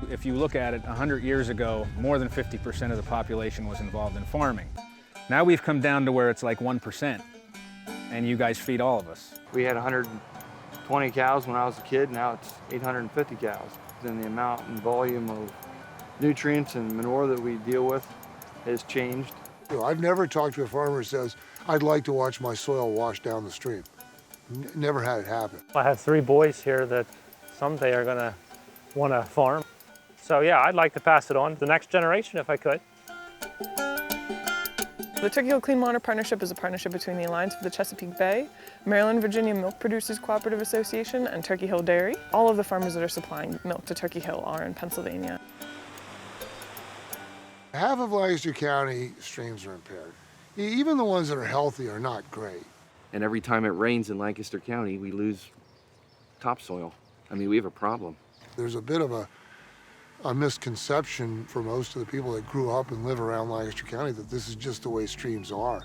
If you look at it, 100 years ago, more than 50% of the population was involved in farming. Now we've come down to where it's like 1%, and you guys feed all of us. We had 120 cows when I was a kid, now it's 850 cows. And the amount and volume of nutrients and manure that we deal with has changed. I've never talked to a farmer who says, I'd like to watch my soil wash down the stream. Never had it happen. I have 3 boys here that someday are gonna wanna farm. So yeah, I'd like to pass it on to the next generation if I could. The Turkey Hill Clean Water Partnership is a partnership between the Alliance for the Chesapeake Bay, Maryland Virginia Milk Producers Cooperative Association, and Turkey Hill Dairy. All of the farmers that are supplying milk to Turkey Hill are in Pennsylvania. Half of Lancaster County streams are impaired. Even the ones that are healthy are not great. And every time it rains in Lancaster County, we lose topsoil. I mean, we have a problem. There's a bit of a misconception for most of the people that grew up and live around Lancaster County that this is just the way streams are.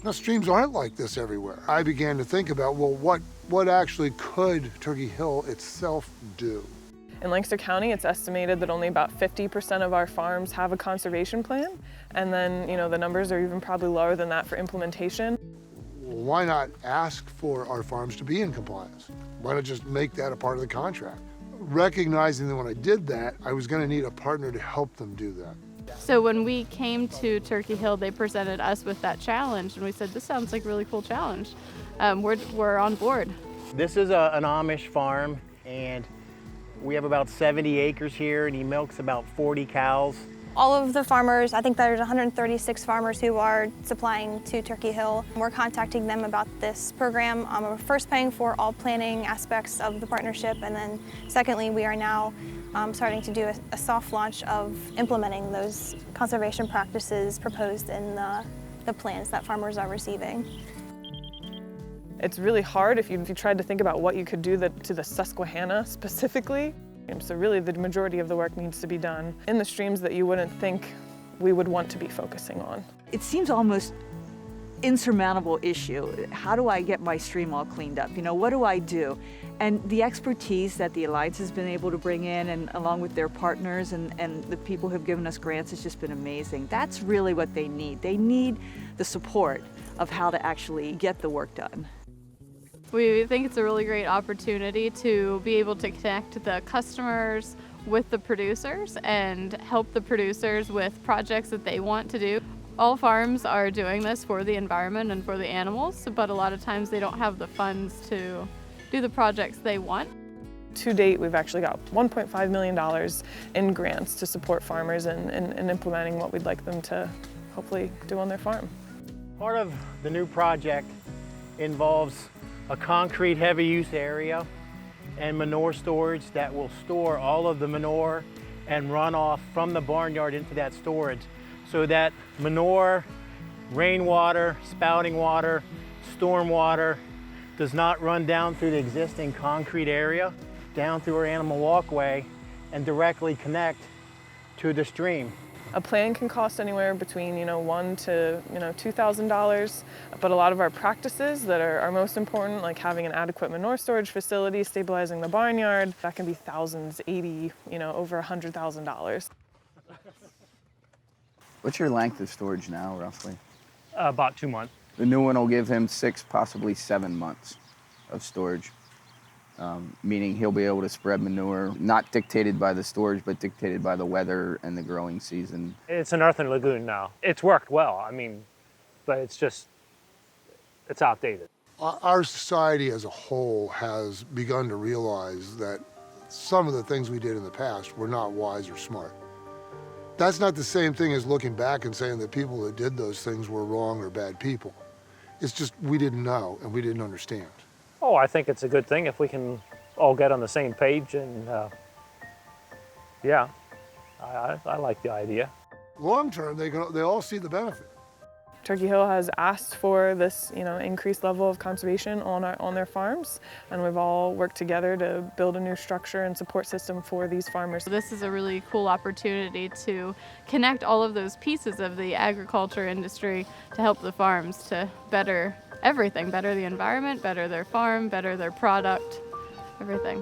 Now, streams aren't like this everywhere. I began to think about, well, what actually could Turkey Hill itself do? In Lancaster County, it's estimated that only about 50% of our farms have a conservation plan, and then, the numbers are even probably lower than that for implementation. Well, why not ask for our farms to be in compliance? Why not just make that a part of the contract? Recognizing that when I did that, I was going to need a partner to help them do that. So when we came to Turkey Hill, they presented us with that challenge, and we said, this sounds like a really cool challenge. We're on board. This is an Amish farm, and we have about 70 acres here, and he milks about 40 cows. All of the farmers, I think there's 136 farmers who are supplying to Turkey Hill. We're contacting them about this program. We're first paying for all planning aspects of the partnership, and then secondly, we are now starting to do a soft launch of implementing those conservation practices proposed in the plans that farmers are receiving. It's really hard if you tried to think about what you could do to the Susquehanna specifically. So really the majority of the work needs to be done in the streams that you wouldn't think we would want to be focusing on. It seems almost insurmountable issue. How do I get my stream all cleaned up? What do I do? And the expertise that the Alliance has been able to bring in, and along with their partners and the people who have given us grants, has just been amazing. That's really what they need. They need the support of how to actually get the work done. We think it's a really great opportunity to be able to connect the customers with the producers and help the producers with projects that they want to do. All farms are doing this for the environment and for the animals, but a lot of times they don't have the funds to do the projects they want. To date, we've actually got $1.5 million in grants to support farmers in implementing what we'd like them to hopefully do on their farm. Part of the new project involves a concrete heavy use area and manure storage that will store all of the manure and runoff from the barnyard into that storage, so that manure, rainwater, spouting water, storm water does not run down through the existing concrete area, down through our animal walkway, and directly connect to the stream. A plan can cost anywhere between $1,000 to $2,000, but a lot of our practices that are most important, like having an adequate manure storage facility, stabilizing the barnyard, that can be thousands, over $100,000. What's your length of storage now, roughly? About 2 months. The new one will give him 6, possibly 7 months of storage. Meaning he'll be able to spread manure, not dictated by the storage, but dictated by the weather and the growing season. It's an earthen lagoon now. It's worked well, but it's outdated. Our society as a whole has begun to realize that some of the things we did in the past were not wise or smart. That's not the same thing as looking back and saying that people that did those things were wrong or bad people. It's just we didn't know and we didn't understand. Oh, I think it's a good thing if we can all get on the same page, and yeah, I like the idea. Long term, they all see the benefit. Turkey Hill has asked for this, increased level of conservation on their farms, and we've all worked together to build a new structure and support system for these farmers. This is a really cool opportunity to connect all of those pieces of the agriculture industry to help the farms to better everything, better the environment, better their farm, better their product, everything.